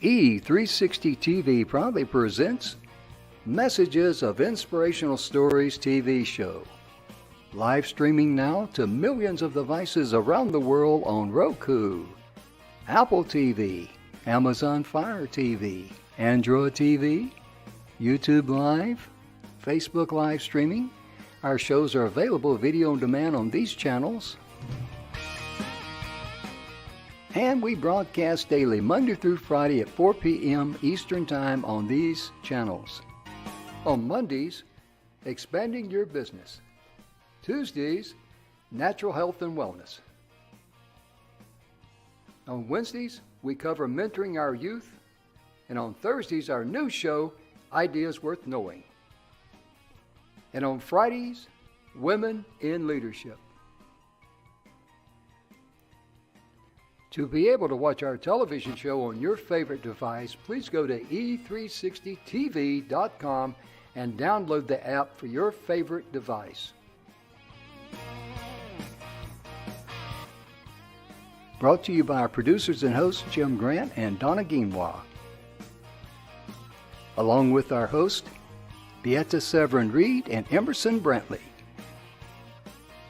E360 TV proudly presents Messages of Inspirational Stories TV show. Live streaming now to millions of devices around the world on Roku, Apple TV, Amazon Fire TV, Android TV, YouTube Live, Facebook live streaming. Our shows are available video on demand on these channels. And we broadcast daily, Monday through Friday at 4 p.m. Eastern Time on these channels. On Mondays, Expanding Your Business. Tuesdays, Natural Health and Wellness. On Wednesdays, we cover mentoring our youth. And on Thursdays, our new show, Ideas Worth Knowing. And on Fridays, Women in Leadership. To be able to watch our television show on your favorite device, please go to e360tv.com and download the app for your favorite device. Brought to you by our producers and hosts, Jim Grant and Donna Guinois. Along with our host, Beata Severin Reed and Emerson Brantley.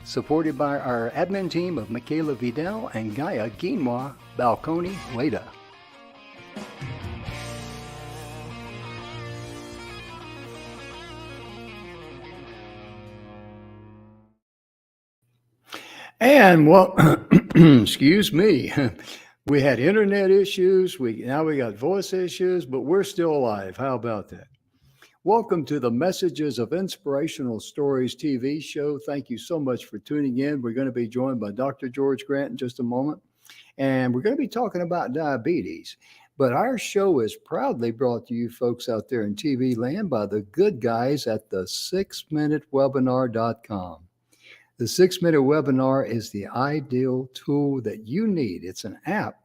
Supported by our admin team of Michaela Vidal and Gaia Guinois Balconi Weda. And well, excuse me, we had internet issues. Now we got voice issues, but we're still alive. How about that? Welcome to the Messages of Inspirational Stories TV show. Thank you so much for tuning in. We're going to be joined by Dr. George Grant in just a moment, and we're going to be talking about diabetes. But our show is proudly brought to you folks out there in TV land by the good guys at the 6minutewebinar.com. The 6-Minute Webinar is the ideal tool that you need. It's an app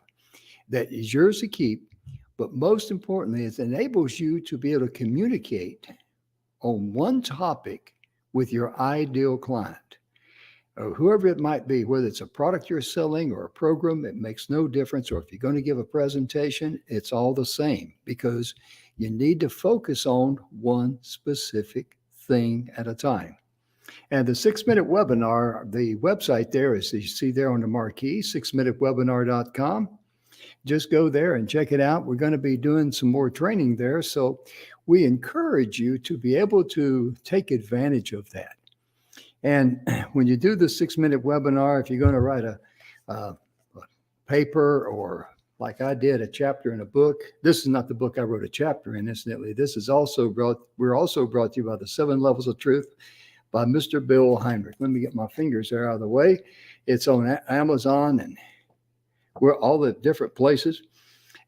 that is yours to keep. But most importantly, it enables you to be able to communicate on one topic with your ideal client, or whoever it might be, whether it's a product you're selling or a program, it makes no difference. Or if you're going to give a presentation, it's all the same because you need to focus on one specific thing at a time. And the 6-Minute Webinar, the website there is, you see there on the marquee, 6minutewebinar.com. Just go there and check it out. We're going to be doing some more training there. So we encourage you to be able to take advantage of that. And when you do the 6-minute webinar, if you're going to write a paper or like I did, a chapter in a book, this is not the book I wrote a chapter in, incidentally. This is we're also brought to you by the 7 Levels of Truth by Mr. Bill Heinrich. Let me get my fingers there out of the way. It's on Amazon and we're all the different places.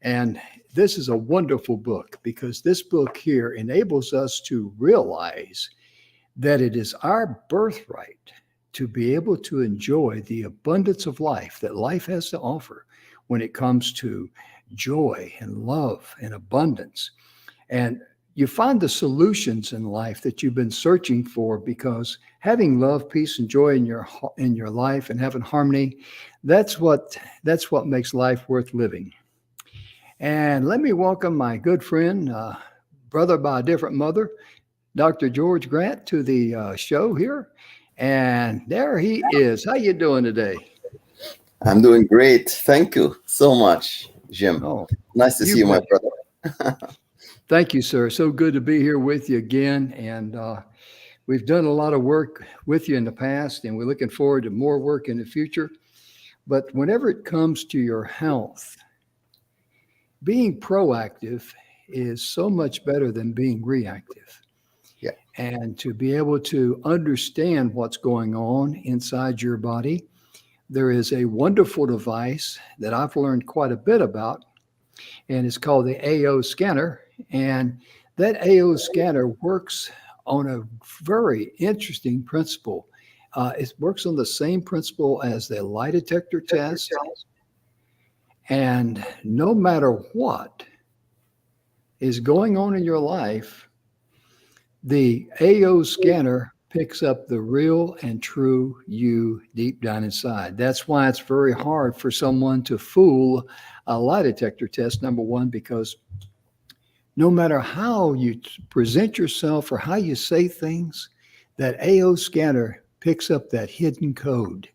And this is a wonderful book because this book here enables us to realize that it is our birthright to be able to enjoy the abundance of life that life has to offer when it comes to joy and love and abundance. And you find the solutions in life that you've been searching for because having love, peace, and joy in your life and having harmony, that's what makes life worth living. And let me welcome my good friend, brother by a different mother, Dr. George Grant, to the show here. And there he is. How you doing today? I'm doing great. Thank you so much, Jim. Oh, nice to see you, my brother. Thank you, sir. So good to be here with you again. And we've done a lot of work with you in the past, and we're looking forward to more work in the future. But whenever it comes to your health, being proactive is so much better than being reactive. Yeah. And to be able to understand what's going on inside your body, there is a wonderful device that I've learned quite a bit about, and it's called the AO scanner. And that AO scanner works on a very interesting principle. It works on the same principle as the lie detector test. And no matter what is going on in your life, the AO scanner picks up the real and true you deep down inside. That's why it's very hard for someone to fool a lie detector test, number one, because no matter how you present yourself or how you say things, that AO scanner picks up that hidden code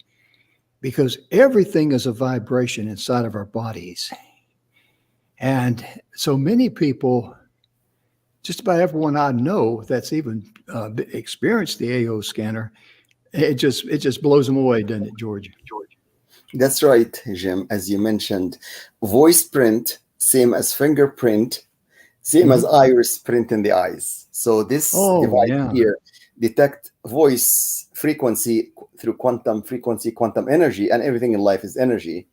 because everything is a vibration inside of our bodies. And so many people, just about everyone I know that's even experienced the AO scanner, it just blows them away, doesn't it, George? That's right, Jim. As you mentioned, voice print, same as fingerprint, same as iris print in the eyes. So this device here detect voice frequency through quantum frequency, quantum energy, and everything in life is energy.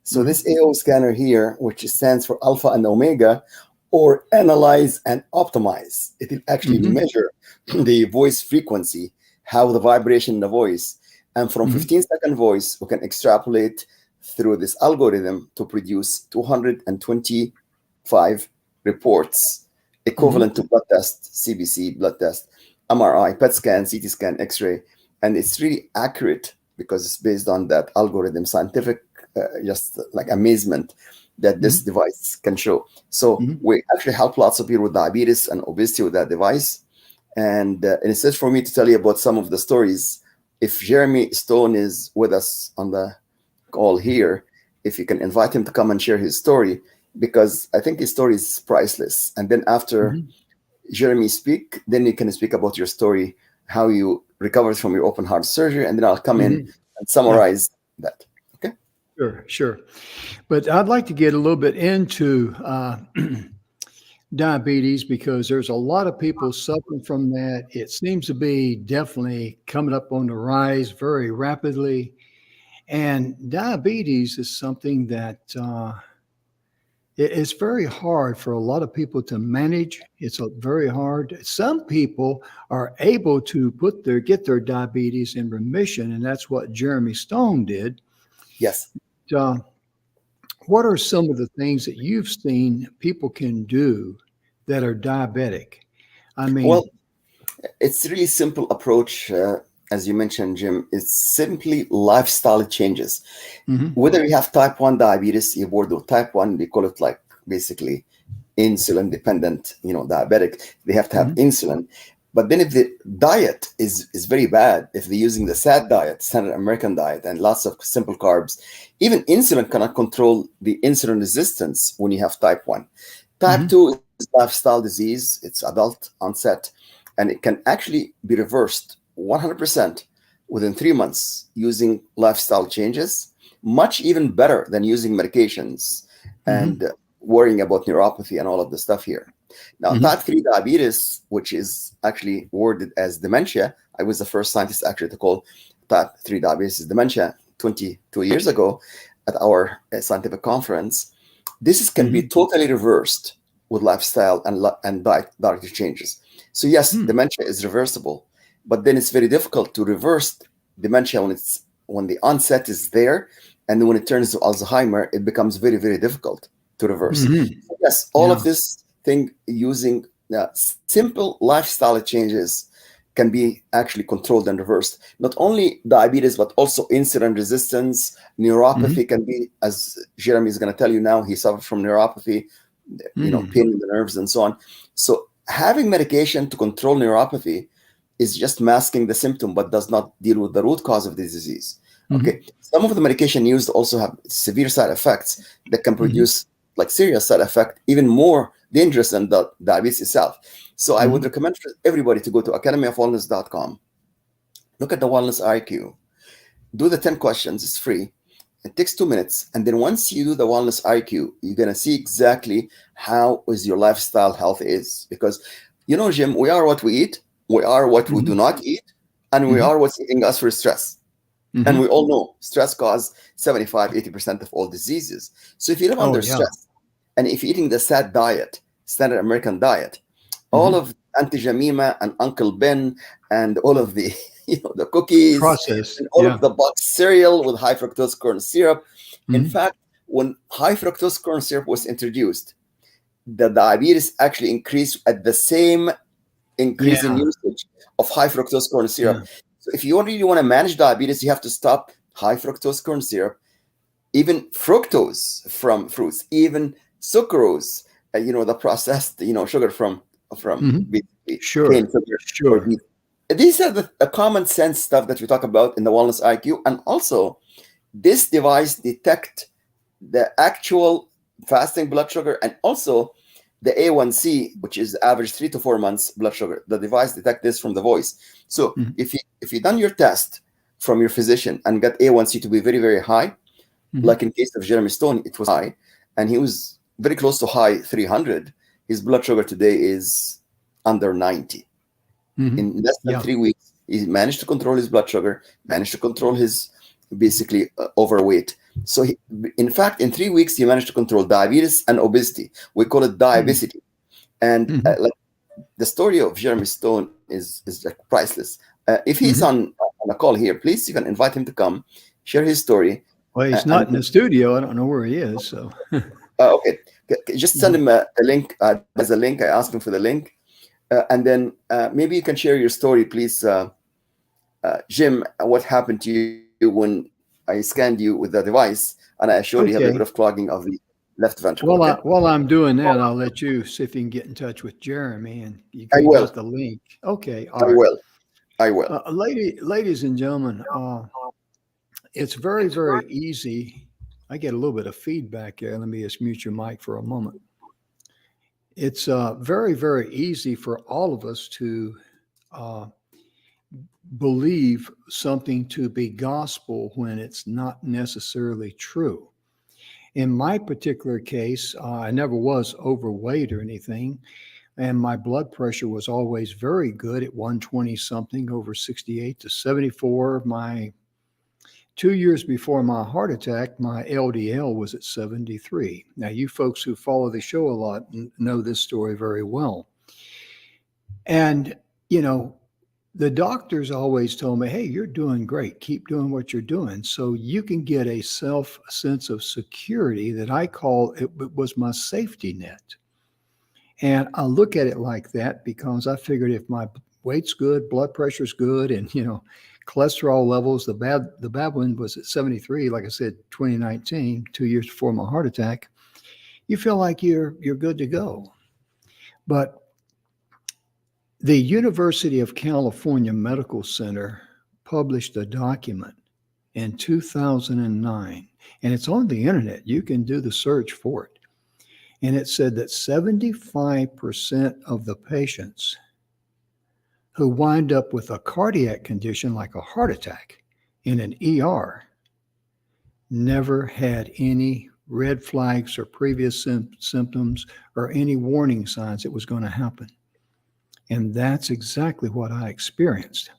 So this AO scanner here, which stands for alpha and omega, or analyze and optimize, it will actually measure the voice frequency, how the vibration in the voice. And from 15-second voice, we can extrapolate through this algorithm to produce 225 reports equivalent to blood test, CBC, blood test, MRI, PET scan, CT scan, X-ray. And it's really accurate because it's based on that algorithm, scientific, just like amazement that this device can show. So we actually help lots of people with diabetes and obesity with that device. And instead for me to tell you about some of the stories, if Jeremy Stone is with us on the call here, if you can invite him to come and share his story, because I think his story is priceless. And then after Jeremy speak, then you can speak about your story, how you recovered from your open heart surgery, and then I'll come in and summarize that. Okay? Sure. But I'd like to get a little bit into diabetes because there's a lot of people suffering from that. It seems to be definitely coming up on the rise very rapidly. And diabetes is something that it's very hard for a lot of people to manage. It's very hard. Some people are able to get their diabetes in remission, and that's what Jeremy Stone did. Yes. What are some of the things that you've seen people can do that are diabetic? I mean, well, it's a really simple approach. As you mentioned, Jim, it's simply lifestyle changes. Whether you have type 1 diabetes, you're born with type 1, we call it like basically insulin dependent, diabetic. They have to have insulin. But then if the diet is very bad, if they're using the SAD diet, standard American diet, and lots of simple carbs, even insulin cannot control the insulin resistance when you have type 1. Type 2 is lifestyle disease. It's adult onset, and it can actually be reversed 100% within 3 months using lifestyle changes, much even better than using medications and worrying about neuropathy and all of the stuff here. Now, type 3 diabetes, which is actually worded as dementia, I was the first scientist actually to call type 3 diabetes dementia 22 years ago at our scientific conference. This can be totally reversed with lifestyle and diet changes. So yes, dementia is reversible, but then it's very difficult to reverse dementia when the onset is there, and then when it turns to Alzheimer, it becomes very, very difficult to reverse. So yes, all of this thing using simple lifestyle changes can be actually controlled and reversed. Not only diabetes, but also insulin resistance, neuropathy can be, as Jeremy is going to tell you now, he suffered from neuropathy, pain in the nerves and so on. So having medication to control neuropathy is just masking the symptom, but does not deal with the root cause of the disease. Okay. Some of the medication used also have severe side effects that can produce like serious side effect, even more dangerous than the diabetes itself. So I would recommend for everybody to go to academyofwellness.com, look at the Wellness IQ, do the 10 questions, it's free. It takes 2 minutes. And then once you do the Wellness IQ, you're going to see exactly how is your lifestyle health is. Because, Jim, we are what we eat, we are what we do not eat, and we are what's eating us for stress. And we all know stress causes 75-80% of all diseases. So if you live under stress, and if you're eating the SAD diet, standard American diet, all of Auntie Jamima and Uncle Ben and all of the the cookies process, and all of the boxed cereal with high fructose corn syrup. In fact, when high fructose corn syrup was introduced, the diabetes actually increased at the same increasing Yeah. usage of high fructose corn syrup. Yeah. So if you really want to manage diabetes, you have to stop high fructose corn syrup, even fructose from fruits, even sucrose, the processed, sugar from Mhm. basically cane Sure. sugar or Sure. wheat. These are the common sense stuff that we talk about in the Wellness IQ. And also, this device detect the actual fasting blood sugar and also the A1C, which is the average 3 to 4 months blood sugar. The device detect this from the voice. So Mhm. if you done your test from your physician and got A1C to be very, very high, Mhm. like in case of Jeremy Stone, it was high, and he was very close to high 300. His blood sugar today is under 90. Mhm. In less than Yeah. 3 weeks, he managed to control his blood sugar, managed to control his basically overweight. So, in fact, in 3 weeks, he managed to control diabetes and obesity. We call it diabesity. And Mhm. like the story of Jeremy Stone is like priceless. If he's Mhm. on a call here, please, you can invite him to come, share his story. Well, he's And not in the studio. I don't know where he is. So. okay, just send Mhm. him a link. There's a link. I asked him for the link. And then maybe you can share your story, please. Jim, what happened to you when I scanned you with the device and I showed you have a bit Okay. of clogging of the left ventricle? Okay, While I'm doing that, I'll let you see if you can get in touch with Jeremy, and I you will. got the link. Okay. All I right. will. I will. Ladies and gentlemen, it's very, very easy. I get a little bit of feedback here. Let me just mute your mic for a moment. It's very, very easy for all of us to uh, believe something to be gospel when it's not necessarily true. In my particular case, I never was overweight or anything, and my blood pressure was always very good at 120 something over 68 to 74. My 2 years before my heart attack, my LDL was at 73. Now, you folks who follow the show a lot know this story very well. And, you know, the doctors always told me, hey, you're doing great. Keep doing what you're doing. So you can get a sense of security that I call it was my safety net. And I look at it like that because I figured if my weight's good, blood pressure's good, and cholesterol levels, the bad one was at 73, like I said, 2019, 2 years before my heart attack, you feel like you're good to go. But the University of California Medical Center published a document in 2009, and it's on the internet. You can do the search for it. And it said that 75% of the patients who wind up with a cardiac condition like a heart attack in an ER never had any red flags or previous symptoms or any warning signs it was going to happen. And that's exactly what I experienced.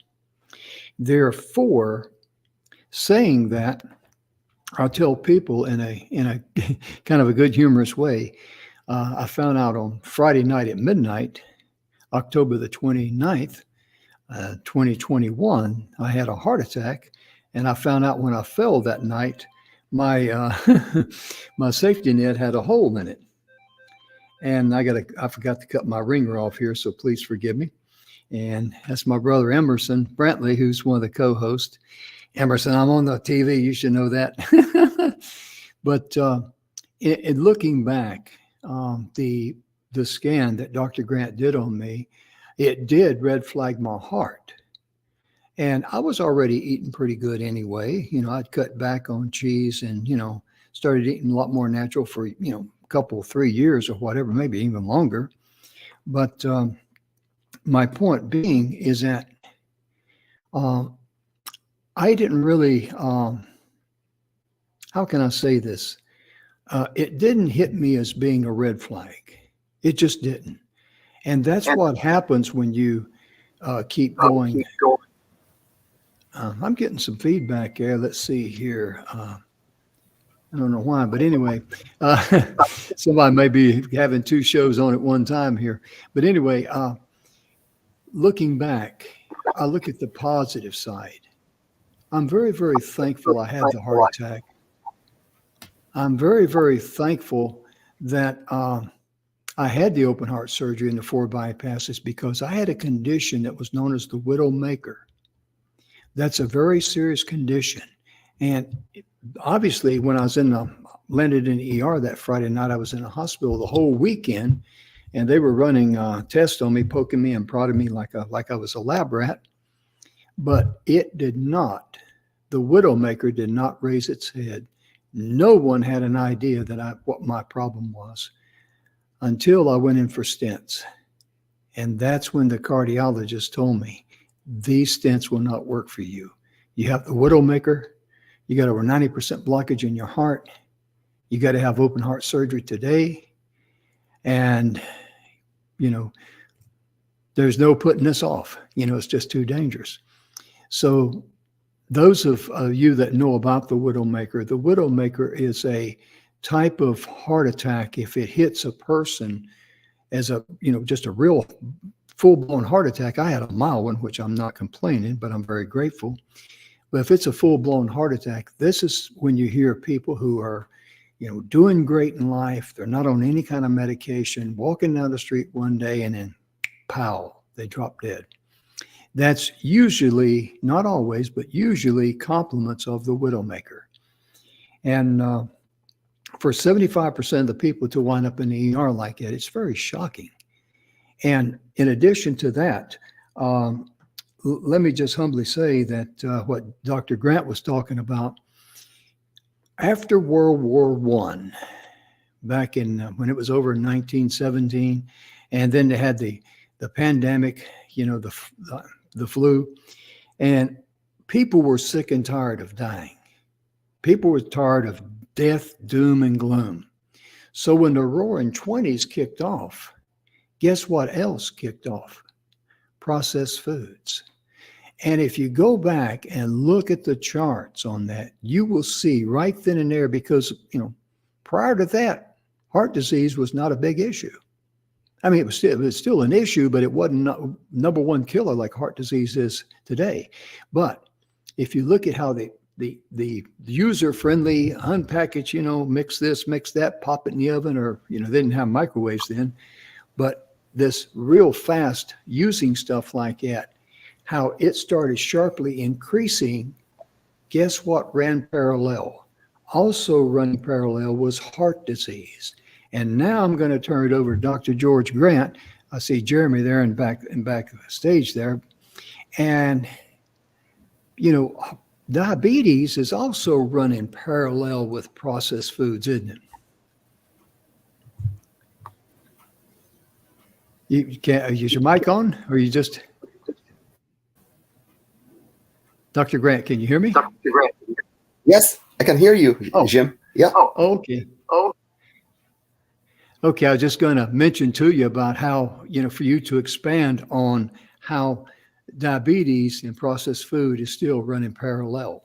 Therefore, saying that, I'll tell people in a kind of a good humorous way. I found out on Friday night at midnight, October the 29th, 2021, I had a heart attack, and I found out when I fell that night, my my safety net had a hole in it, and I forgot to cut my ringer off here, so please forgive me. And that's my brother Emerson Brantley, who's one of the co-hosts. Emerson, I'm on the TV. You should know that. But in looking back, the scan that Dr. Grant did on me, it did red flag my heart. And I was already eating pretty good anyway. I'd cut back on cheese and, started eating a lot more natural for, a couple, 3 years or whatever, maybe even longer. But my point being is that I didn't really, how can I say this? It didn't hit me as being a red flag. It just didn't. And that's what happens when you keep going. I'm getting some feedback there. Let's see here. I don't know why, but anyway, somebody may be having two shows on at one time here. But anyway, looking back, I look at the positive side. I'm very, very thankful I had the heart attack. I'm very, very thankful that I had the open heart surgery and the 4 bypasses because I had a condition that was known as the widowmaker. That's a very serious condition. And obviously, when I was landed in the ER that Friday night, I was in a hospital the whole weekend, and they were running tests on me, poking me and prodding me like I was a lab rat. But it did not. The widowmaker did not raise its head. No one had an idea that what my problem was until I went in for stents. And that's when the cardiologist told me, these stents will not work for you. You have the widowmaker. You got over 90% blockage in your heart. You got to have open heart surgery today. And, there's no putting this off. It's just too dangerous. So those of you that know about the widowmaker is a type of heart attack. If it hits a person as just a real full-blown heart attack, I had a mild one, which I'm not complaining, but I'm very grateful. But if it's a full-blown heart attack, this is when you hear people who are, doing great in life. They're not on any kind of medication, walking down the street one day and then, pow, they drop dead. That's usually, not always, but usually compliments of the widowmaker. And for 75% of the people to wind up in the ER like that, it's very shocking. And in addition to that, let me just humbly say that what Dr. Grant was talking about, after World War I, back in when it was over in 1917, and then they had the pandemic, the flu, and people were sick and tired of dying. People were tired of death, doom, and gloom. So when the Roaring '20s kicked off, guess what else kicked off? Processed foods. And if you go back and look at the charts on that, you will see right then and there, because, prior to that, heart disease was not a big issue. I mean, it was still an issue, but it wasn't number one killer like heart disease is today. But if you look at how the user-friendly, unpackaged, mix this, mix that, pop it in the oven, or, they didn't have microwaves then, but this real fast using stuff like that, how it started sharply increasing, guess what ran parallel? Also running parallel was heart disease. And now I'm going to turn it over to Dr. George Grant. I see Jeremy there in back stage there. And, diabetes is also running parallel with processed foods, isn't it? You can't use your mic on, or you just... Dr. Grant, can you hear me? Dr. Grant. Yes, I can hear you, Jim. Yeah. Oh, okay. Okay, I was just going to mention to you about how, for you to expand on how diabetes and processed food is still running parallel.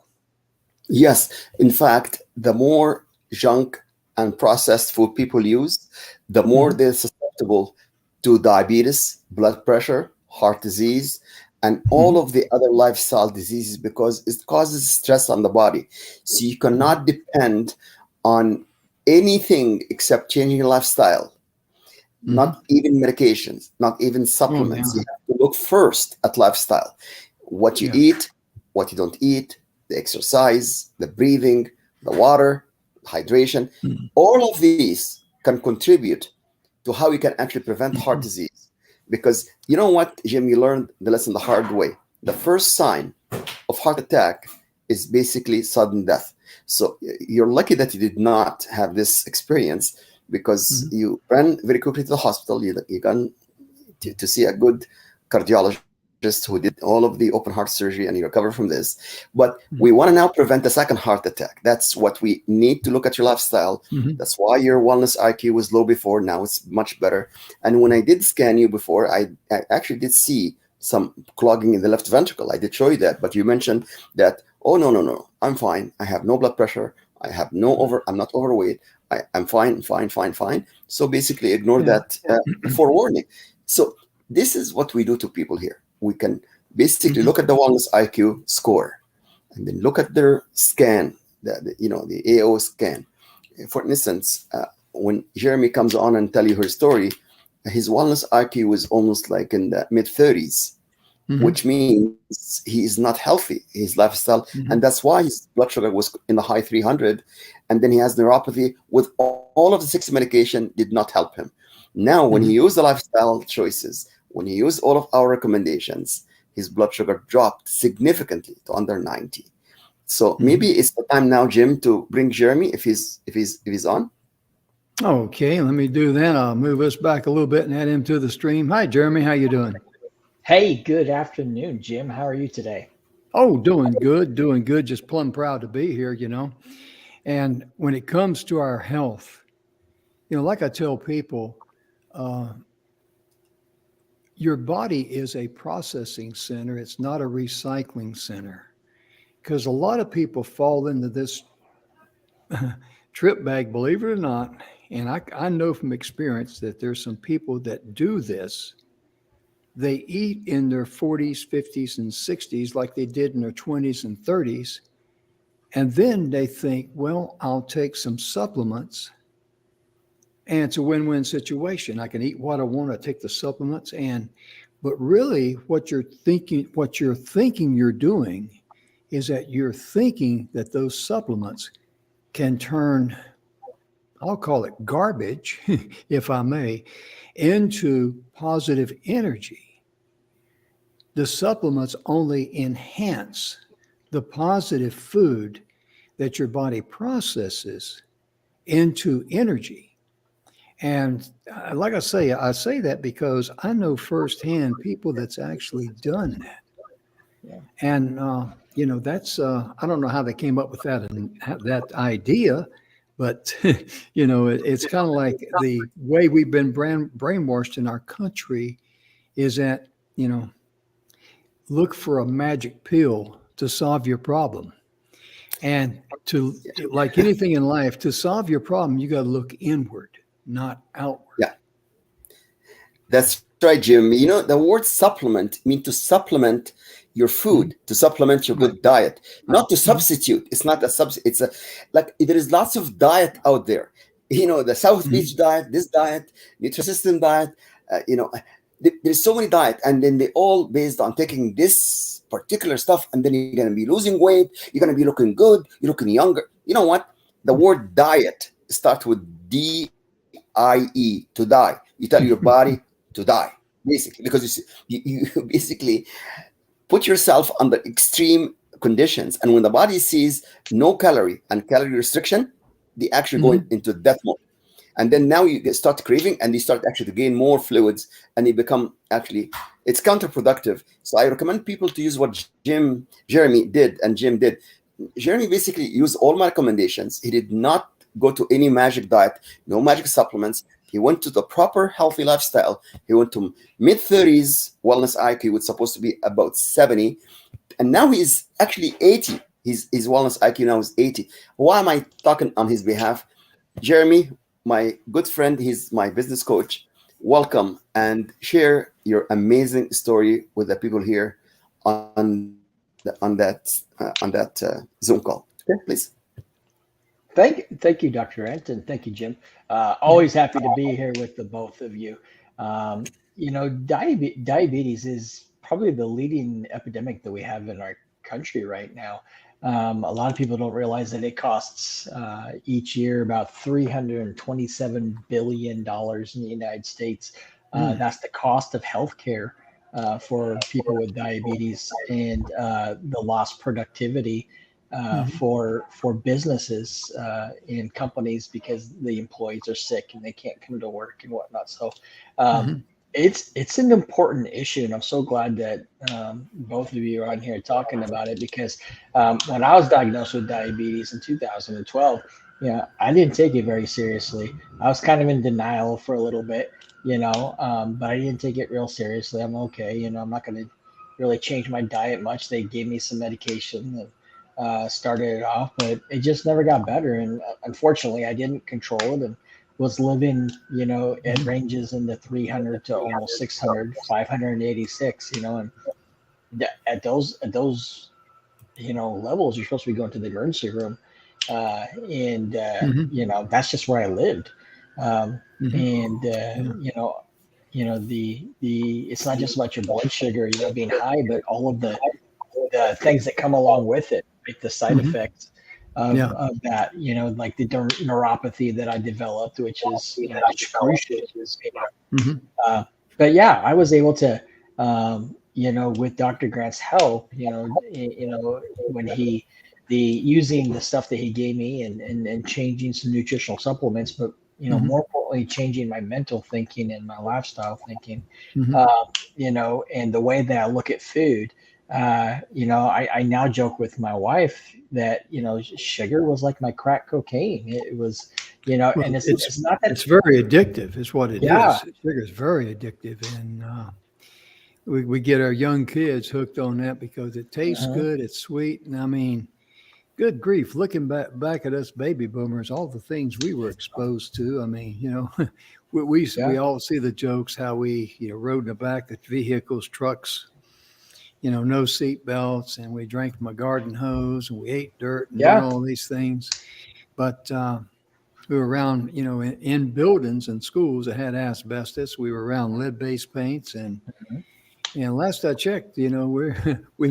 Yes. In fact, the more junk and processed food people use, the more they're susceptible to diabetes, blood pressure, heart disease, and all of the other lifestyle diseases, because it causes stress on the body. So you cannot depend on anything except changing your lifestyle, not even medications, not even supplements. You have to look first at lifestyle, what you eat, what you don't eat, the exercise, the breathing, the water, hydration. All of these can contribute to how you can actually prevent heart disease. Because you know what, Jim, you learned the lesson the hard way. The first sign of heart attack is basically sudden death. So you're lucky that you did not have this experience, because you ran very quickly to the hospital. You got to see a good cardiologist who did all of the open heart surgery, and you recover from this. But we want to now prevent a second heart attack. That's what we need to look at your lifestyle. That's why your wellness IQ was low before. Now it's much better. And when I did scan you before, I actually did see some clogging in the left ventricle. I did show you that, but you mentioned that, oh, no, I'm fine. I have no blood pressure. I have I'm not overweight. I'm fine. So basically ignore that forewarning. So this is what we do to people here. We can basically look at the wellness IQ score, and then look at their scan, the AO scan. For instance, when Jeremy comes on and tell you her story, his wellness IQ was almost like in the mid 30s, which means he is not healthy, his lifestyle. And that's why his blood sugar was in the high 300. And then he has neuropathy with all of the 6 medication did not help him. Now, when he used the lifestyle choices, when he used all of our recommendations, his blood sugar dropped significantly to under 90. So maybe it's the time now, Jim, to bring Jeremy if he's on. Okay, let me do that. I'll move us back a little bit and add him to the stream. Hi, Jeremy. How you doing? Hey, good afternoon, Jim. How are you today? Oh, doing good, doing good. Just plumb proud to be here, you know. And when it comes to our health, you know, like I tell people, your body is a processing center. It's not a recycling center. Because a lot of people fall into this trip bag, believe it or not. And I know from experience that there's some people that do this. They eat in their 40s, 50s, and 60s like they did in their 20s and 30s. And then they think, well, I'll take some supplements. And it's a win-win situation. I can eat what I want, I take the supplements. But really what you're thinking you're doing is that you're thinking that those supplements can turn, I'll call it garbage, if I may, into positive energy. The supplements only enhance the positive food that your body processes into energy. And like I say that because I know firsthand people that's actually done that. Yeah. And, you know, that's, I don't know how they came up with that idea, but, you know, it's kind of like the way we've been brainwashed in our country is that, you know, look for a magic pill to solve your problem. And to, like anything in life, to solve your problem, you got to look inward, not outward. Yeah, that's right, Jim. You know, the word supplement means to supplement your food, to supplement your good diet, not to substitute. It's not a substitute. It's a, like, there is lots of diet out there. You know, the South Beach diet, this diet, Nutrisystem diet, you know, there's so many diet, and then they all based on taking this particular stuff, and then you're going to be losing weight, you're going to be looking good, you're looking younger. You know what? The word diet starts with D-I-E, to die. You tell your body to die, basically, because you basically put yourself under extreme conditions. And when the body sees no calorie and calorie restriction, they actually go into death mode. And then now you start craving, and you start actually to gain more fluids, and you become actually, it's counterproductive. So I recommend people to use what Jeremy did and Jim did. Jeremy basically used all my recommendations. He did not go to any magic diet, no magic supplements. He went to the proper healthy lifestyle. He went to mid-30s wellness IQ, was supposed to be about 70. And now he's actually 80. His wellness IQ now is 80. Why am I talking on his behalf? Jeremy, my good friend, he's my business coach. Welcome, and share your amazing story with the people here on that Zoom call. Okay, please. Thank you, Dr. Ent, and thank you, Jim. Always happy to be here with the both of you. You know, diabetes is probably the leading epidemic that we have in our country right now. A lot of people don't realize that it costs each year about $327 billion in the United States. That's the cost of healthcare for people with diabetes, and the lost productivity for businesses and companies because the employees are sick and they can't come to work and whatnot. So it's an important issue, and I'm so glad that both of you are on here talking about it, because when I was diagnosed with diabetes in 2012, I didn't take it very seriously. I was kind of in denial for a little bit, but I didn't take it real seriously. I'm okay, I'm not going to really change my diet much. They gave me some medication and started it off, but it just never got better. And unfortunately, I didn't control it and was living, at ranges in the 300 to almost 600, 586, and at those, levels, you're supposed to be going to the emergency room. That's just where I lived. it's not just about your blood sugar, being high, but all of the things that come along with it, right? The side effects of that, like the neuropathy that I developed, which is, excruciating. But yeah, I was able to, with Dr. Grant's help, when using the stuff that he gave me and changing some nutritional supplements, but more importantly, changing my mental thinking and my lifestyle thinking, and the way that I look at food. I now joke with my wife that, sugar was like my crack cocaine. It was, and it's not that it's very addictive is what it Yeah. is. Sugar is very addictive. And we get our young kids hooked on that because it tastes good. It's sweet. And I mean, good grief, looking back at us baby boomers, all the things we were exposed to. I mean, we all see the jokes, how we, rode in the back of vehicles, trucks, no seat belts, and we drank from a garden hose and we ate dirt and did all these things. But we were around, in buildings and schools that had asbestos. We were around lead-based paints, and last I checked, we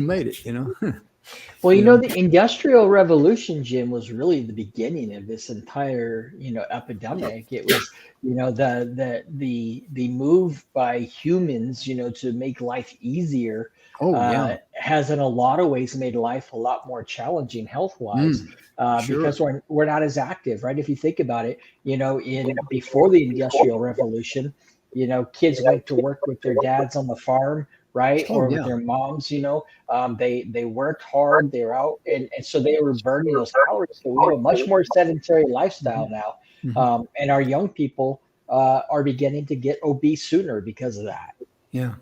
made it, Well, the Industrial Revolution, Jim, was really the beginning of this entire, epidemic. It was, the move by humans, to make life easier. Has in a lot of ways made life a lot more challenging health-wise, because we're not as active, right? If you think about it, before the Industrial Revolution, kids went to work with their dads on the farm, right? Or with their moms, they worked hard, they were out, and so they were burning those calories. So we have a much more sedentary lifestyle now. And our young people are beginning to get obese sooner because of that. Yeah.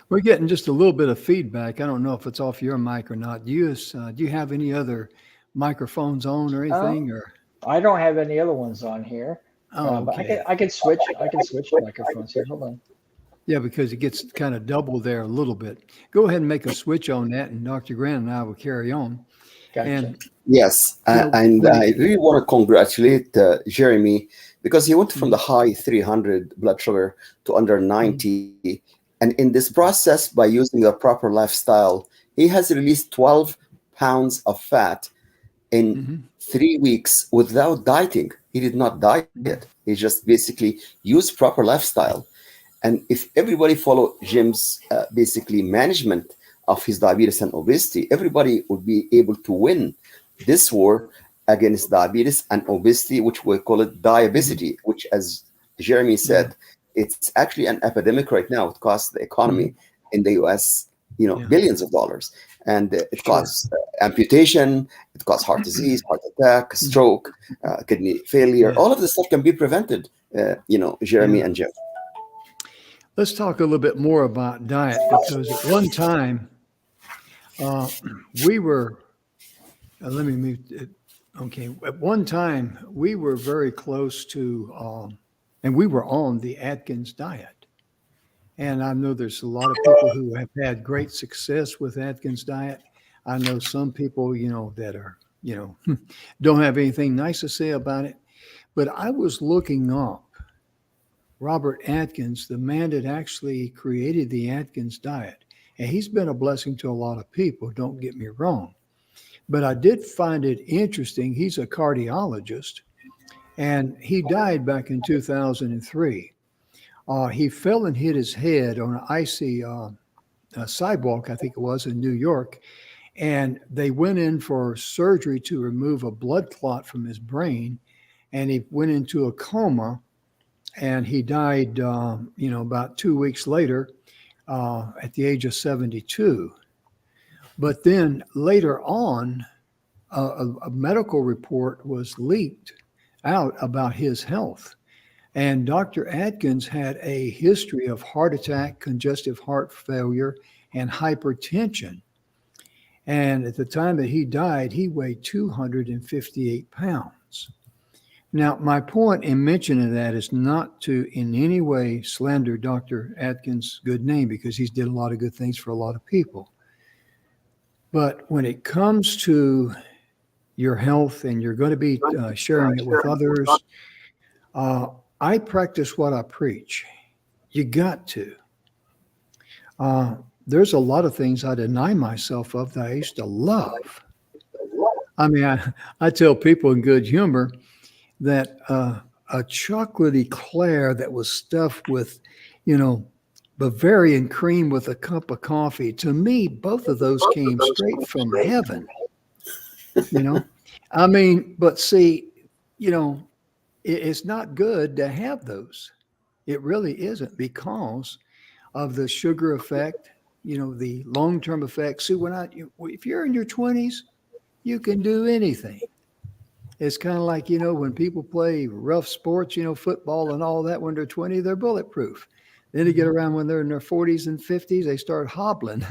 We're getting just a little bit of feedback. I don't know if it's off your mic or not. Do you have any other microphones on or anything? Or I don't have any other ones on here. but I can switch microphones here. Hold on. Yeah, because it gets kind of double there a little bit. Go ahead and make a switch on that, and Dr. Grant and I will carry on. Gotcha. And yes, and I really want to congratulate Jeremy, because he went from the high 300 blood sugar to under 90. And in this process, by using the proper lifestyle, he has released 12 pounds of fat in 3 weeks without dieting. He did not diet. He just basically used proper lifestyle. And if everybody follow Jim's basically management of his diabetes and obesity, everybody would be able to win this war against diabetes and obesity, which we call it diabesity, which, as Jeremy said, it's actually an epidemic right now. It costs the economy in the US, billions of dollars. And it causes amputation, it causes heart disease, heart attack, stroke, kidney failure. All of this stuff can be prevented, Jeremy and Jim. Let's talk a little bit more about diet, because at one time we were, let me move it. Okay. At one time we were very close to, and we were on the Atkins diet. And I know there's a lot of people who have had great success with Atkins diet. I know some people, that are, don't have anything nice to say about it. But I was looking up Robert Atkins, the man that actually created the Atkins diet. And he's been a blessing to a lot of people, don't get me wrong. But I did find it interesting. He's a cardiologist, and he died back in 2003. He fell and hit his head on an icy sidewalk, I think it was, in New York. And they went in for surgery to remove a blood clot from his brain. And he went into a coma, and he died, about 2 weeks later at the age of 72. But then later on, a medical report was leaked out about his health. And Dr. Atkins had a history of heart attack, congestive heart failure, and hypertension. And at the time that he died, he weighed 258 pounds. Now, my point in mentioning that is not to in any way slander Dr. Atkins' good name, because he's did a lot of good things for a lot of people. But when it comes to your health, and you're going to be sharing it with others, I practice what I preach. You got to. There's a lot of things I deny myself of that I used to love. I mean, I tell people in good humor that a chocolatey eclair that was stuffed with, you know, Bavarian cream with a cup of coffee, to me, both of those came straight from heaven, you know? I mean, but see, you know, it's not good to have those. It really isn't because of the sugar effect, you know, the long-term effects. See, if you're in your 20s, you can do anything. It's kind of like, you know, when people play rough sports, you know, football and all that, when they're 20, they're bulletproof. Then they get around when they're in their 40s and 50s, they start hobbling.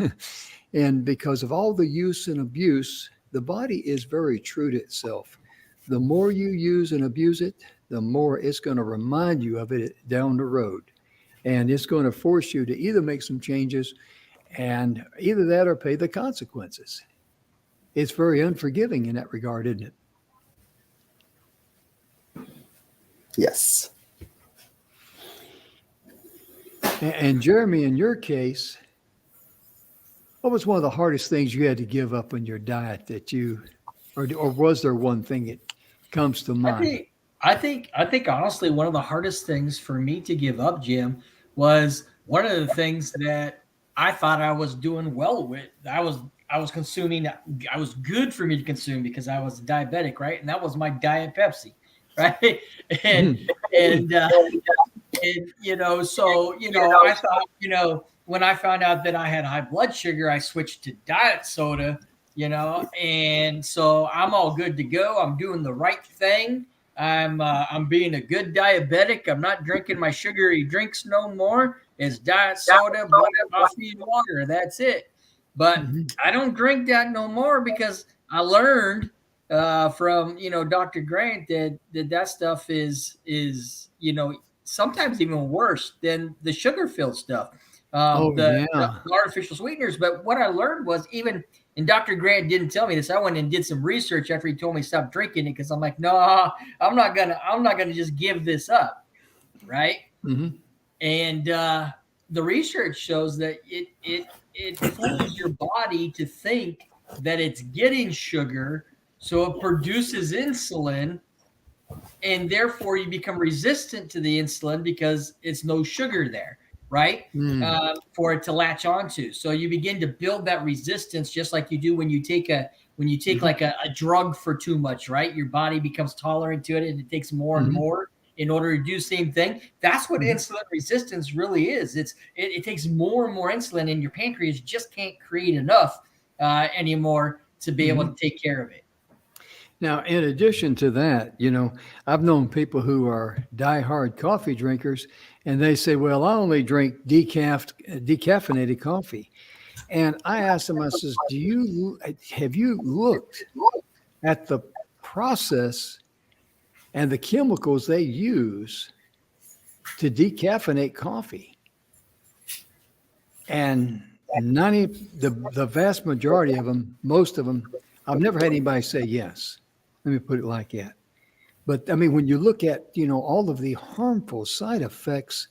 And because of all the use and abuse, the body is very true to itself. The more you use and abuse it, the more it's going to remind you of it down the road. And it's going to force you to either make some changes, and either that or pay the consequences. It's very unforgiving in that regard, isn't it? Yes. And Jeremy, in your case, what was one of the hardest things you had to give up in your diet that or was there one thing that comes to mind? I think honestly, one of the hardest things for me to give up, Jim, was one of the things that I thought I was doing well with. I was consuming. I was good for me to consume because I was diabetic, right? And that was my Diet Pepsi, right? And you know, so you know, I thought, you know, when I found out that I had high blood sugar, I switched to diet soda, you know, and so I'm all good to go. I'm doing the right thing. I'm being a good diabetic. I'm not drinking my sugary drinks no more. It's diet soda, black coffee, and water. That's it. But I don't drink that no more because I learned from, you know, Dr. Grant that stuff is you know, sometimes even worse than the sugar-filled stuff, the artificial sweeteners. But what I learned was, even, and Dr. Grant didn't tell me this, I went and did some research after he told me to stop drinking it, because I'm like, no, I'm not gonna just give this up, right? Mm-hmm. And the research shows that it fools your body to think that it's getting sugar, so it produces insulin, and therefore you become resistant to the insulin because it's no sugar there, right? For it to latch onto. So you begin to build that resistance, just like you do when you take like a drug for too much, right? Your body becomes tolerant to it, and it takes more and more in order to do the same thing. That's what insulin resistance really is. It takes more and more insulin, and your pancreas just can't create enough anymore to be able to take care of it. Now, in addition to that, you know, I've known people who are diehard coffee drinkers, and they say, well, I only drink decaffeinated coffee. And I asked them, I says, have you looked at the process and the chemicals they use to decaffeinate coffee? And the vast majority of them, most of them, I've never had anybody say yes. Let me put it like that. But I mean, when you look at, you know, all of the harmful side effects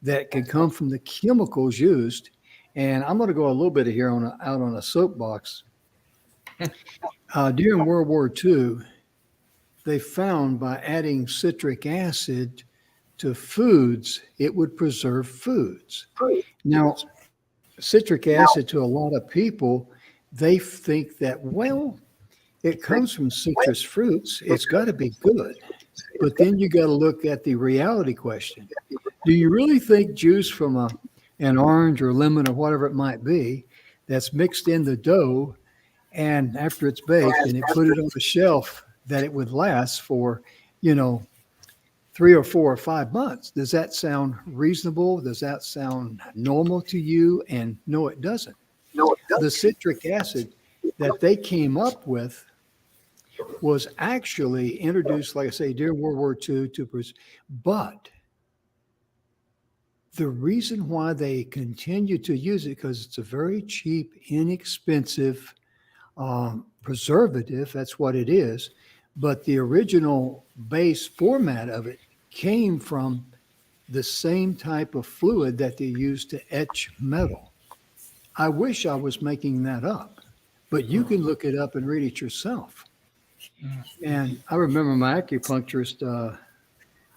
that can come from the chemicals used, and I'm going to go a little bit here out on a soapbox. During World War II, they found by adding citric acid to foods, it would preserve foods. Now, citric acid, to a lot of people, they think that, well, it comes from citrus fruits. It's got to be good. But then you got to look at the reality question. Do you really think juice from an orange or lemon or whatever it might be that's mixed in the dough, and after it's baked and you put it on the shelf, that it would last for, you know, 3 or 4 or 5 months? Does that sound reasonable? Does that sound normal to you? And no, it doesn't. The citric acid that they came up with was actually introduced, like I say, during World War II but the reason why they continue to use it, because it's a very cheap, inexpensive preservative. That's what it is. But the original base format of it came from the same type of fluid that they use to etch metal. I wish I was making that up, but you can look it up and read it yourself. And I remember my acupuncturist,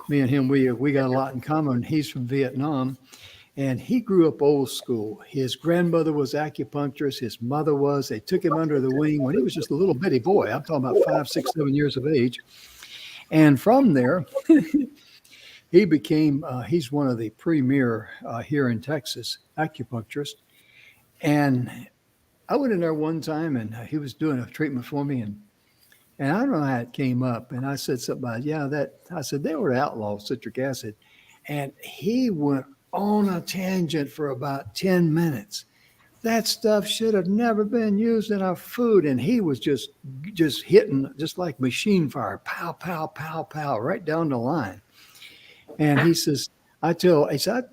me and him, we got a lot in common. He's from Vietnam, and he grew up old school. His grandmother was acupuncturist. His mother was. They took him under the wing when he was just a little bitty boy. I'm talking about 5, 6, 7 years of age. And from there, he became, he's one of the premier here in Texas acupuncturists. And I went in there one time, and he was doing a treatment for me, and I don't know how it came up. And I said something about, I said, they were outlaw citric acid. And he went on a tangent for about 10 minutes. That stuff should have never been used in our food. And he was just hitting, just like machine fire, pow, pow, pow, pow, right down the line. And he says,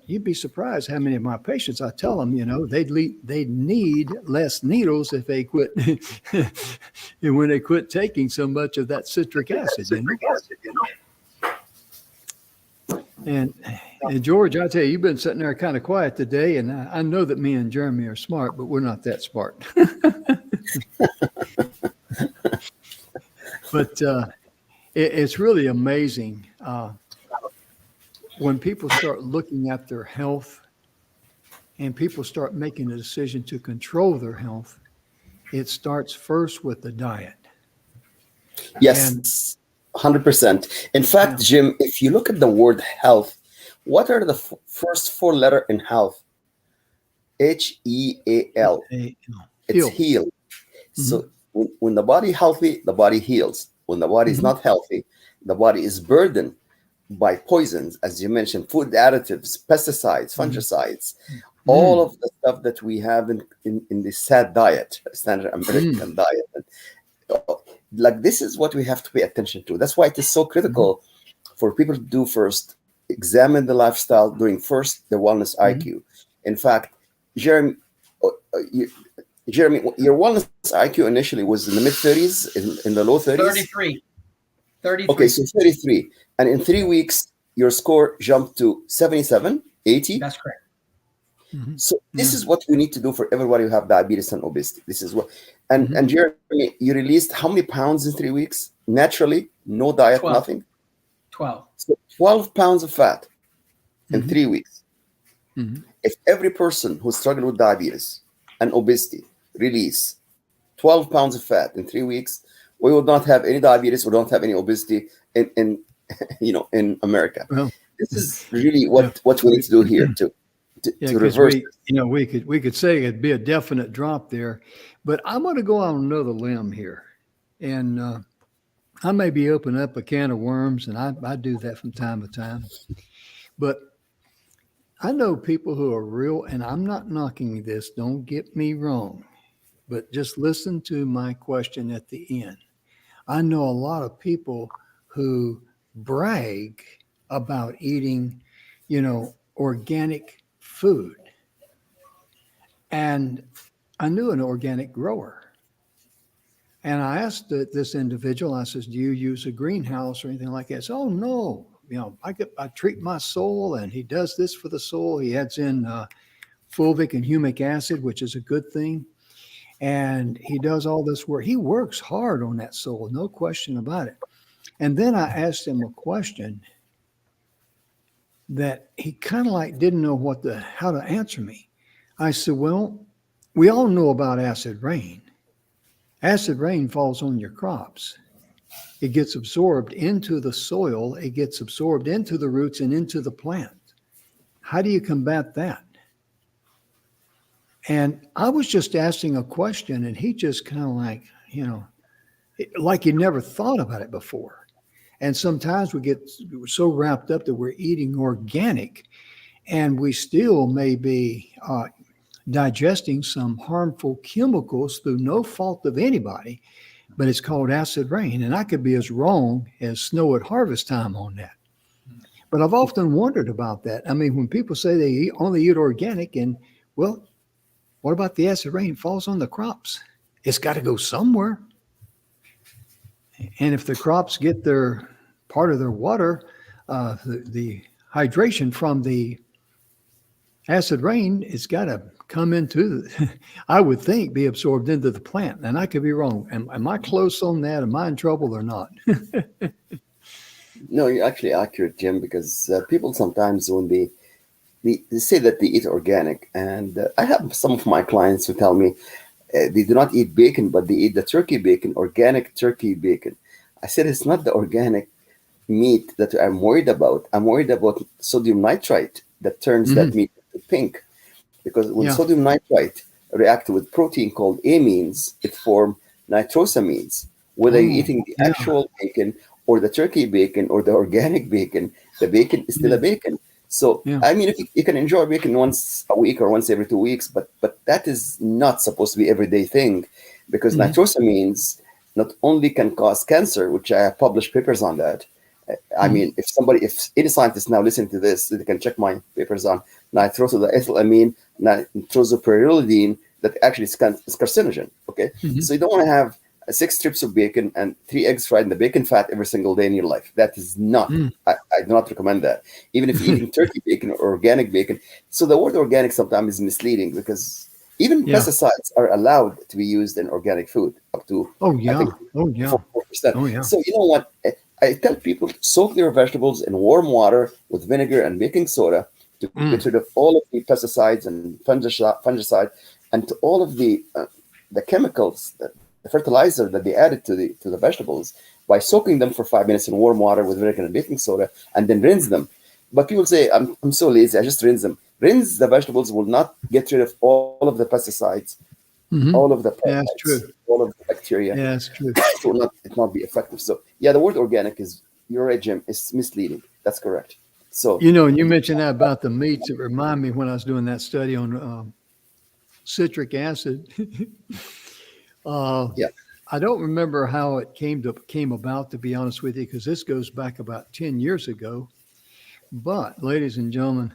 you'd be surprised how many of my patients, I tell them, they'd need less needles if they quit, and when they quit taking so much of that citric acid. And George, I tell you, you've been sitting there kind of quiet today, and I know that me and Jeremy are smart, but we're not that smart. But it's really amazing. When people start looking at their health and people start making a decision to control their health, it starts first with the diet. Yes, 100%. In fact, Jim, if you look at the word health, what are the first 4 letters in health? HEAL. It's heal. Mm-hmm. So when the body is healthy, the body heals. When the body is not healthy, the body is burdened by poisons, as you mentioned, food additives, pesticides, fungicides, all of the stuff that we have in the SAD diet, standard American diet. Like, this is what we have to pay attention to. That's why it is so critical for people to do first, examine the lifestyle, doing first the wellness IQ. In fact, Jeremy, your wellness IQ initially was in the mid-30s, in the low 30s? 33. Okay, so 33. And in 3 weeks, your score jumped to 77, 80. That's correct. Mm-hmm. So this is what we need to do for everybody who have diabetes and obesity. This is what, and Jeremy, you released how many pounds in 3 weeks? Naturally, no diet, 12. nothing? 12. So 12 pounds of fat in 3 weeks. If every person who struggled with diabetes and obesity release 12 pounds of fat in 3 weeks, we would not have any diabetes, we don't have any obesity in America. Well, this is really what we need to do here to reverse. We could say it'd be a definite drop there, but I'm going to go on another limb here, and I may be opening up a can of worms, and I do that from time to time, but I know people who are real, and I'm not knocking this, don't get me wrong, but just listen to my question at the end. I know a lot of people who brag about eating, organic food. And I knew an organic grower. And I asked this individual, I says, do you use a greenhouse or anything like that? He said, oh, no. I treat my soil, and he does this for the soil. He adds in fulvic and humic acid, which is a good thing. And he does all this work. He works hard on that soil, no question about it. And then I asked him a question that he kind of like didn't know how to answer me. I said, well, we all know about acid rain. Acid rain falls on your crops. It gets absorbed into the soil. It gets absorbed into the roots and into the plant. How do you combat that? And I was just asking a question, and he just kind of like he never thought about it before. And sometimes we get so wrapped up that we're eating organic, and we still may be digesting some harmful chemicals through no fault of anybody, but it's called acid rain. And I could be as wrong as snow at harvest time on that. But I've often wondered about that. I mean, when people say they only eat organic, and well, what about the acid rain falls on the crops? It's got to go somewhere. And if the crops get their part of their water, the hydration from the acid rain, it's got to come into I would think, be absorbed into the plant. And I could be wrong. Am I close on that? Am I in trouble or not? No, you're actually accurate, Jim, because people sometimes when they say that they eat organic, and I have some of my clients who tell me they do not eat bacon, but they eat the turkey bacon, organic turkey bacon. I said it's not the organic meat that I'm worried about. I'm worried about sodium nitrite that turns that meat into pink, because when sodium nitrite react with protein called amines, it form nitrosamines. Whether you're eating the actual bacon or the turkey bacon or the organic bacon, the bacon is still a bacon. So, I mean, if you can enjoy bacon once a week or once every 2 weeks, but that is not supposed to be everyday thing, because nitrosamines not only can cause cancer, which I have published papers on that. I mean, if any scientist now listening to this, they can check my papers on nitrosoethylamine, nitrosopyridine, that actually is carcinogen. Okay, so you don't want to have 6 strips of bacon and 3 eggs fried in the bacon fat every single day in your life. That is not, I do not recommend that. Even if you're eating turkey bacon or organic bacon. So the word organic sometimes is misleading, because even pesticides are allowed to be used in organic food up to, I think, 4%. So you know what? I tell people, soak your vegetables in warm water with vinegar and baking soda to get rid of all of the pesticides and fungicide and to all of the chemicals, the fertilizer that they added to the vegetables, by soaking them for 5 minutes in warm water with vinegar and baking soda, and then rinse them. But people say, I'm so lazy, I just rinse them. Rinse the vegetables will not get rid of all of the pesticides, all of the pesticides, all of the bacteria. Yeah, that's true. It will not be effective. So yeah, the word organic is, you're right, Jim, is misleading. That's correct. So you know, and you mentioned that about the meats. It reminded me when I was doing that study on citric acid. I don't remember how it came about, to be honest with you, because this goes back about 10 years ago. But, ladies and gentlemen,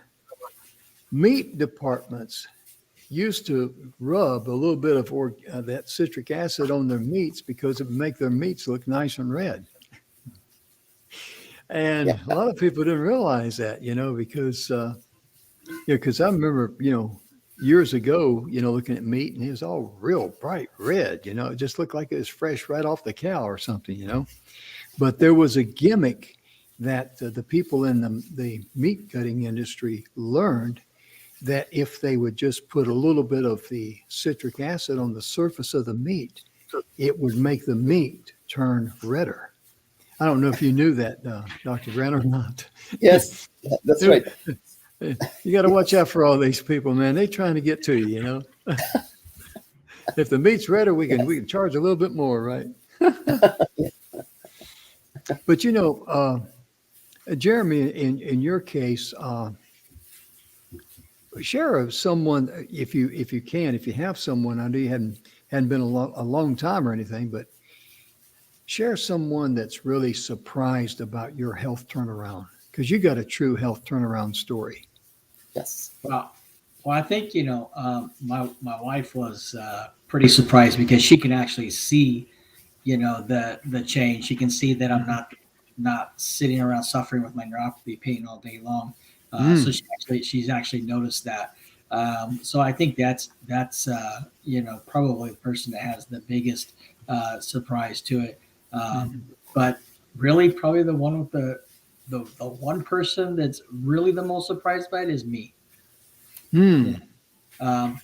meat departments used to rub a little bit of that citric acid on their meats because it would make their meats look nice and red. And a lot of people didn't realize that, because I remember, years ago, looking at meat, and it was all real bright red, it just looked like it was fresh right off the cow or something, But there was a gimmick that the people in the meat cutting industry learned, that if they would just put a little bit of the citric acid on the surface of the meat, it would make the meat turn redder. I don't know if you knew that, Dr. Grant, or not. Yes, that's right. You got to watch out for all these people, man. They're trying to get to you, If the meat's redder, we can charge a little bit more, right? But Jeremy, in your case, share of someone, if you have someone. I know you hadn't been a long time or anything, but share someone that's really surprised about your health turnaround, because you got a true health turnaround story. Yes. Well, I think my wife was pretty surprised, because she can actually see, the change. She can see that I'm not sitting around suffering with my neuropathy pain all day long. So she's actually noticed that. So I think that's probably the person that has the biggest surprise to it. But really, probably the one with the one person that's really the most surprised by it is me.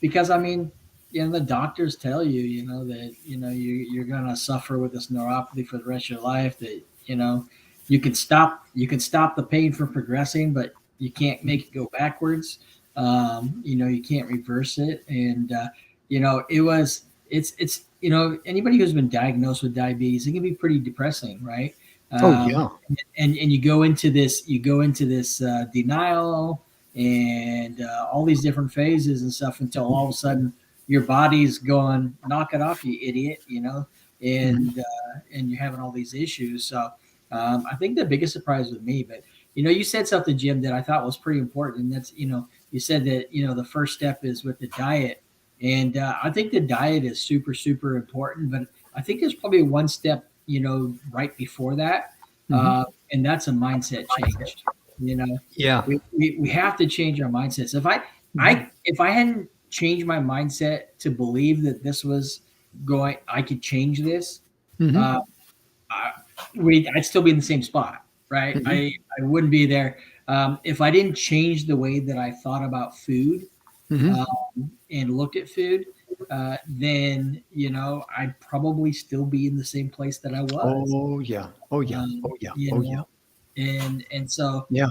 Because I mean, the doctors tell you, that you're gonna suffer with this neuropathy for the rest of your life. That you can stop the pain from progressing, but you can't make it go backwards. You can't reverse it, and it's anybody who's been diagnosed with diabetes, it can be pretty depressing, right? And you go into this denial and all these different phases and stuff, until all of a sudden your body's going, knock it off, you idiot, and you're having all these issues. So I think the biggest surprise with me, but you said something, Jim, that I thought was pretty important, and that's you said that the first step is with the diet, and I think the diet is super, super important, but I think there's probably one step right before that, and that's a mindset change. You know, Yeah. we have to change our mindsets. If I hadn't changed my mindset to believe that this was going, I could change this. Mhm. I'd still be in the same spot, right? Mhm. I wouldn't be there. If I didn't change the way that I thought about food Mhm. and looked at food, then, I'd probably still be in the same place that I was. Oh yeah. Oh yeah. Um, Oh yeah. you Oh yeah. know, and so Yeah.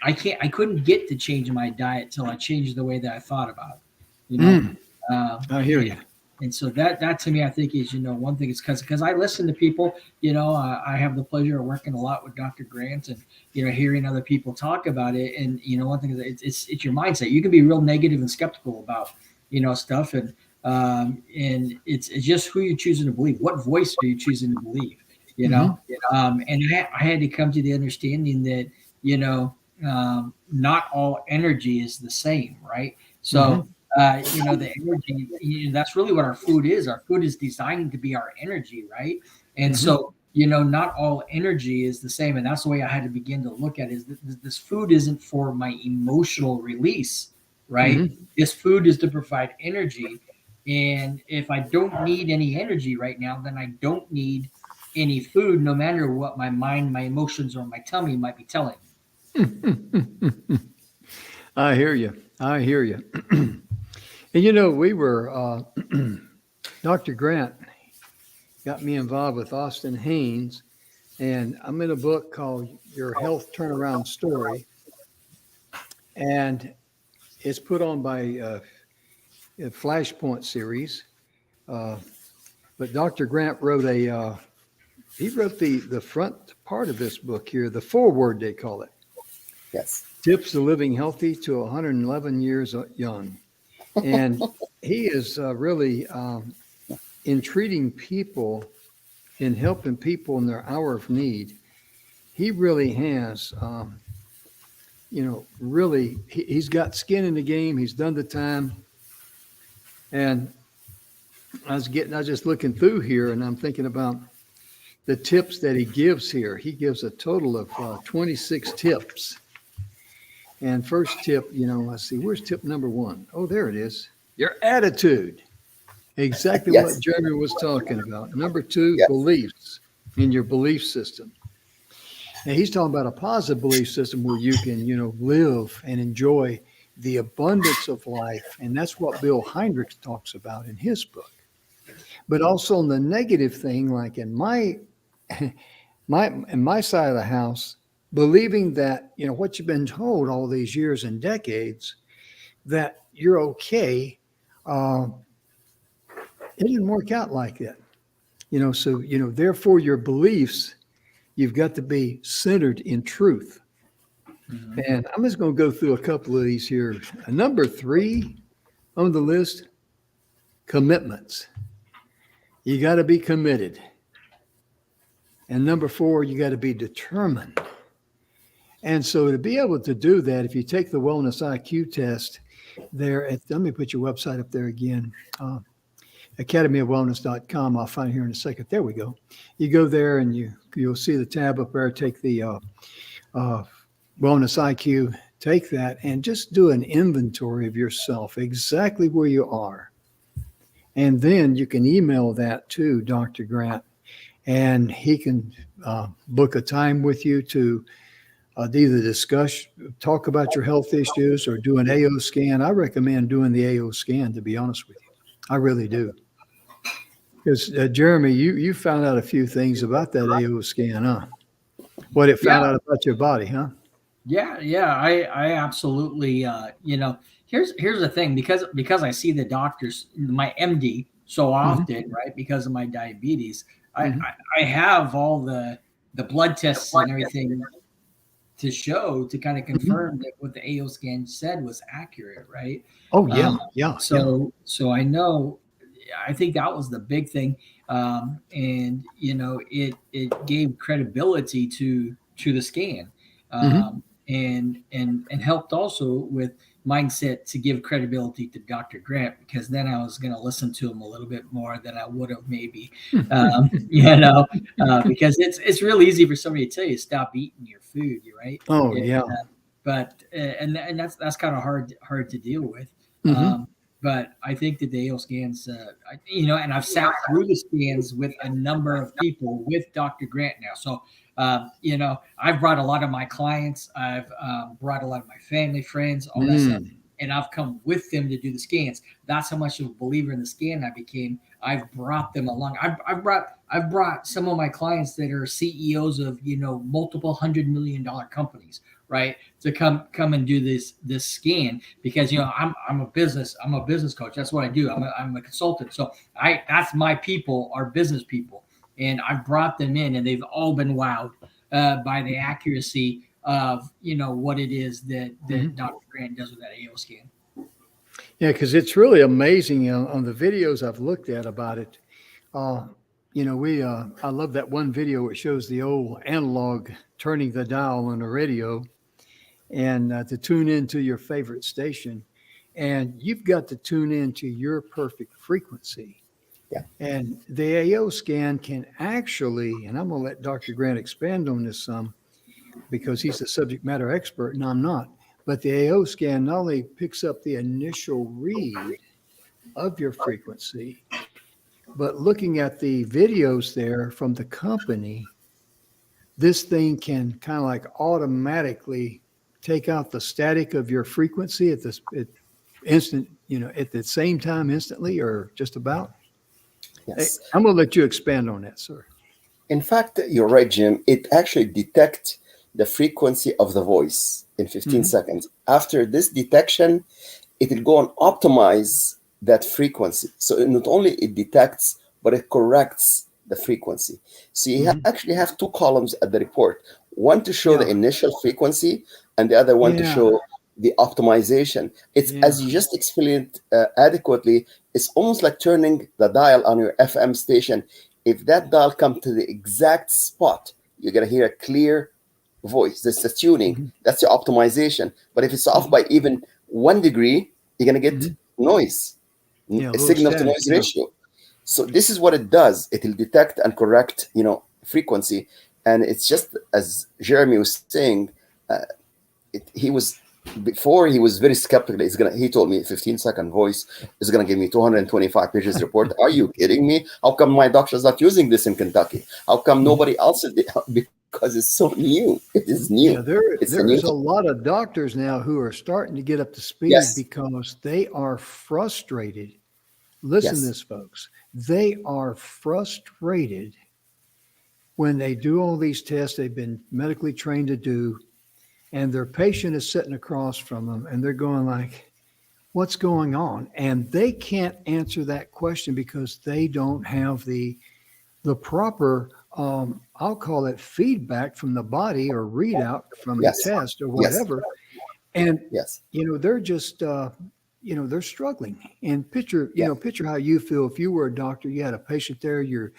I couldn't get to change my diet till I changed the way that I thought about it. You know, Mm, I hear you. and so that to me, I think is, one thing is because I listen to people, I have the pleasure of working a lot with Dr. Grant and, hearing other people talk about it. And, one thing is it's your mindset. You can be real negative and skeptical about, stuff. And it's just who you're choosing to believe. What voice are you choosing to believe? Mhm. And I had to come to the understanding that, not all energy is the same. Right. So, Mhm. the energy, that's really what our food is. Our food is designed to be our energy, right? And Mhm. so, not all energy is the same. And that's the way I had to begin to look at it, is that this food isn't for my emotional release, right? Mhm. This food is to provide energy. And if I don't need any energy right now, then I don't need any food, no matter what my mind, my emotions, or my tummy might be telling me. I hear you. I hear you. And we were Dr. Grant got me involved with Austin Haynes, and I'm in a book called Your Health Turnaround Story, and it's put on by a Flashpoint series. Uh, but Dr. Grant wrote he wrote the front part of this book here, the foreword they call it. Yes. Tips to Living Healthy to 111 Years Young. And he is really in treating people, in helping people in their hour of need. He really has, really, he's got skin in the game. He's done the time. And I was just looking through here and I'm thinking about the tips that he gives here. He gives a total of 26 tips. And first tip, let's see, where's tip number 1? Oh, there it is. Your attitude. Exactly what Yes. Jeremy was talking about. Number 2, Yes. beliefs in your belief system. And he's talking about a positive belief system where you can, live and enjoy the abundance of life. And that's what Bill Heinrich talks about in his book. But also in the negative thing, like in my side of the house, believing that, what you've been told all these years and decades, that you're okay, it didn't work out like that. So, therefore your beliefs, you've got to be centered in truth. Mm-hmm. And I'm just going to go through a couple of these here. Number 3 on the list, commitments. You got to be committed. And number 4, you got to be determined. And so to be able to do that, if you take the Wellness IQ test there, let me put your website up there again, academyofwellness.com. I'll find it here in a second. There we go. You go there and you'll see the tab up there. Take the Wellness IQ, take that and just do an inventory of yourself, exactly where you are. And then you can email that to Dr. Grant, and he can book a time with you to either talk about your health issues or do an AO scan. I recommend doing the AO scan, to be honest with you. I really do. Because Jeremy, you found out a few things about that AO scan, huh? What it found out about your body, huh? Yeah, I absolutely. Here's the thing, because I see the doctors, my MD, so often, right? Because of my diabetes, I have all the blood tests and everything to show to kind of confirm that what the AO scan said was accurate, right? Oh yeah, yeah. So I know. I think that was the big thing, and it gave credibility to the scan. And helped also with mindset to give credibility to Dr. Grant, because then I was going to listen to him a little bit more than I would have maybe, because it's real easy for somebody to tell you stop eating your food, right? Oh yeah. and that's kind of hard to deal with. Mhm. But I think that the AO scans, and I've sat through the scans with a number of people with Dr. Grant now. So, I've brought a lot of my clients, I've brought a lot of my family, friends, all that stuff, and I've come with them to do the scans. That's how much of a believer in the scan I became. I've brought them along. I've brought some of my clients that are CEOs of multiple $100 million companies, right, to come and do this scan, because I'm a business coach. That's what I do. I'm a consultant. So that's my people, are business people, and I brought them in, and they've all been wowed by the accuracy of what it is that Dr. Grant does with that AO scan. Yeah, because it's really amazing on the videos I've looked at about it. I love that one video. It shows the old analog turning the dial on the radio, and to tune into your favorite station, and you've got to tune into your perfect frequency. Yeah. And the AO scan can actually, and I'm going to let Dr. Grant expand on this some, because he's the subject matter expert and I'm not. But the AO scan not only picks up the initial read of your frequency, but looking at the videos there from the company, this thing can kind of like automatically take out the static of your frequency at the same time instantly, or just about. Yes. Hey, I'm going to let you expand on that, sir. In fact, you're right, Jim. It actually detects the frequency of the voice in 15 seconds. After this detection, it will go and optimize that frequency. So not only it detects, but it corrects the frequency. So you actually have two columns at the report, one to show the initial frequency and the other one to show the optimization. It's as you just explained adequately, it's almost like turning the dial on your FM station. If that dial comes to the exact spot, you're going to hear a clear voice. That's the tuning. That's the optimization. But if it's off by even 1 degree, you're going to get noise, a signal to noise ratio. So this is what it does. It will detect and correct, frequency. And it's just as Jeremy was saying, before he was very skeptical. He told me 15-second voice is going to give me 225 pages report. Are you kidding me? How come my doctor's not using this in Kentucky? How come nobody else is? Because it's so new. It is new. Yeah, there's a lot of doctors now who are starting to get up to speed because they are frustrated. Listen to this, folks. They are frustrated when they do all these tests they've been medically trained to do, and their patient is sitting across from them, and they're going like, what's going on? And they can't answer that question because they don't have the proper, I'll call it feedback from the body or readout from the test or whatever. And, they're just, they're struggling. And picture how you feel if you were a doctor, you had a patient there,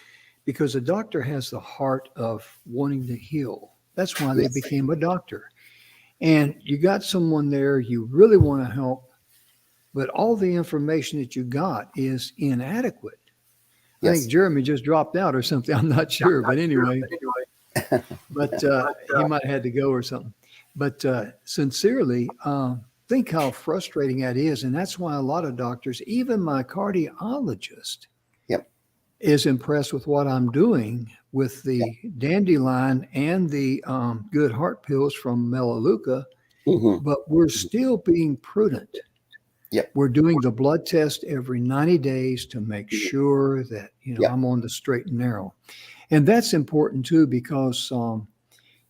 because a doctor has the heart of wanting to heal. That's why they became a doctor. And you got someone there you really want to help, but all the information that you got is inadequate. I think Jeremy just dropped out or something. I'm not sure, but anyway. But he might have had to go or something. But sincerely, think how frustrating that is. And that's why a lot of doctors, even my cardiologist, is impressed with what I'm doing with the dandelion and the good heart pills from Melaleuca, but we're still being prudent. We're doing the blood test every 90 days to make sure that, I'm on the straight and narrow. And that's important too, because,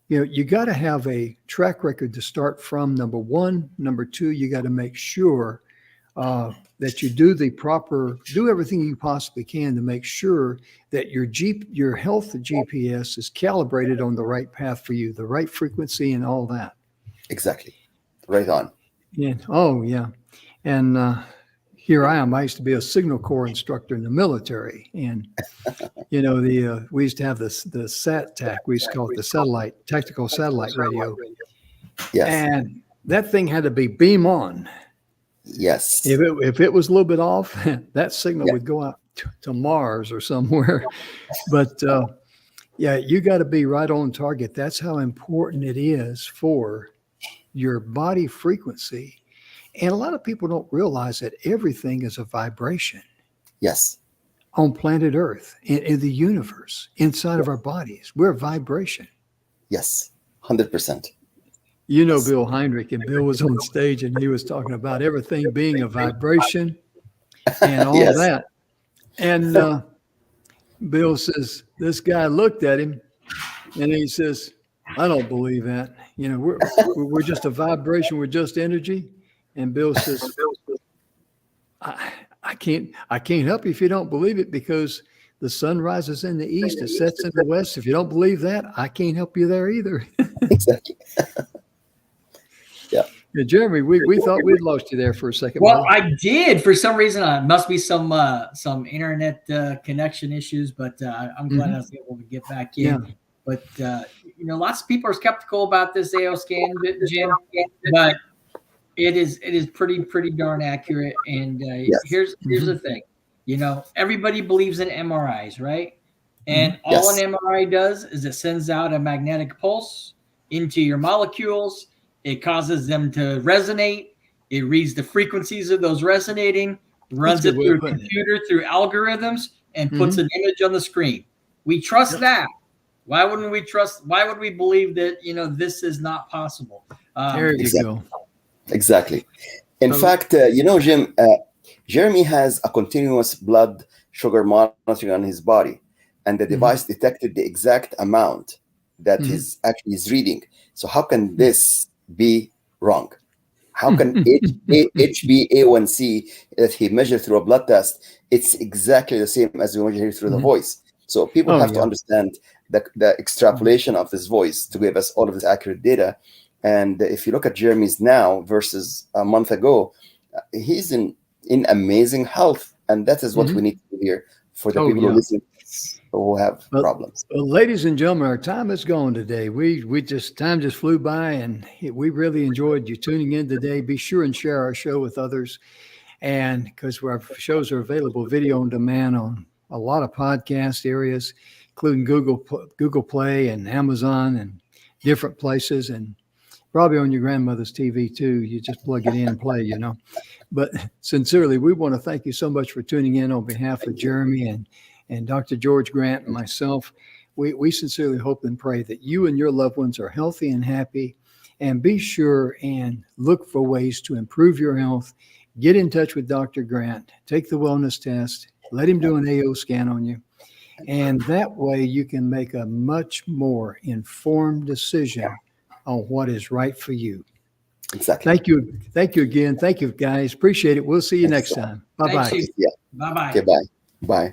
you got to have a track record to start from, number one. Number two, you got to make sure that you do everything you possibly can to make sure that your health GPS is calibrated on the right path for you, the right frequency and all that. Exactly. Right on. Yeah. Oh, yeah. And here I am. I used to be a signal corps instructor in the military. And, we used to have the SAT-TAC. We used to call it the tactical satellite radio. Yes. And that thing had to be beam on. Yes. If it was a little bit off, that signal would go out to Mars or somewhere. But you got to be right on target. That's how important it is for your body frequency. And a lot of people don't realize that everything is a vibration Yes. on planet Earth, in the universe, inside of our bodies. We're a vibration. Yes. 100%. You know Bill Heinrich, and Bill was on stage and he was talking about everything being a vibration and all Yes. that. And Bill says, this guy looked at him and he says, I don't believe that. You know, we're just a vibration. We're just energy. And Bill says, I can't help you if you don't believe it, because the sun rises in the east, it sets in the west. If you don't believe that, I can't help you there either. Exactly. Yeah. Yeah, Jeremy, we thought we'd lost you there for a second. Well, buddy. I did for some reason. It must be some internet connection issues, but I'm glad I was able to get back in. Yeah. But you know, lots of people are skeptical about this AO scan, Jim, but it is pretty darn accurate. And Yes. here's the thing. You know, everybody believes in MRIs, right? And all Yes. an MRI does is it sends out a magnetic pulse into your molecules. It causes them to resonate. It reads the frequencies of those resonating, runs it through a computer, through algorithms, and puts an image on the screen. We trust that. Why wouldn't we trust? Why would we believe that, you know, this is not possible? There you go. Exactly. In fact, you know, Jim, Jeremy has a continuous blood sugar monitoring on his body, and the device detected the exact amount that is actually is reading. So how can this be wrong? How can HbA1c that he measured through a blood test, it's exactly the same as we measure through the voice. So people have to understand the extrapolation of this voice to give us all of this accurate data. And if you look at Jeremy's now versus a month ago, he's in amazing health. And that is what we need to hear for the people who listen, who have problems. Well, ladies and gentlemen, our time is gone today. Time just flew by, and we really enjoyed you tuning in today. Be sure and share our show with others. And because our shows are available video on demand on a lot of podcast areas, including Google Play and Amazon and different places, and probably on your grandmother's TV too. You just plug it in and play, you know. But sincerely, we want to thank you so much for tuning in on behalf of Jeremy and Dr. George Grant and myself. We sincerely hope and pray that you and your loved ones are healthy and happy, and be sure and look for ways to improve your health. Get in touch with Dr. Grant, take the wellness test, let him do an AO scan on you. And that way you can make a much more informed decision on what is right for you. Exactly. Thank you. Thank you again. Thank you, guys. Appreciate it. We'll see you next time. Bye-bye. Bye-bye. Okay, bye. Bye.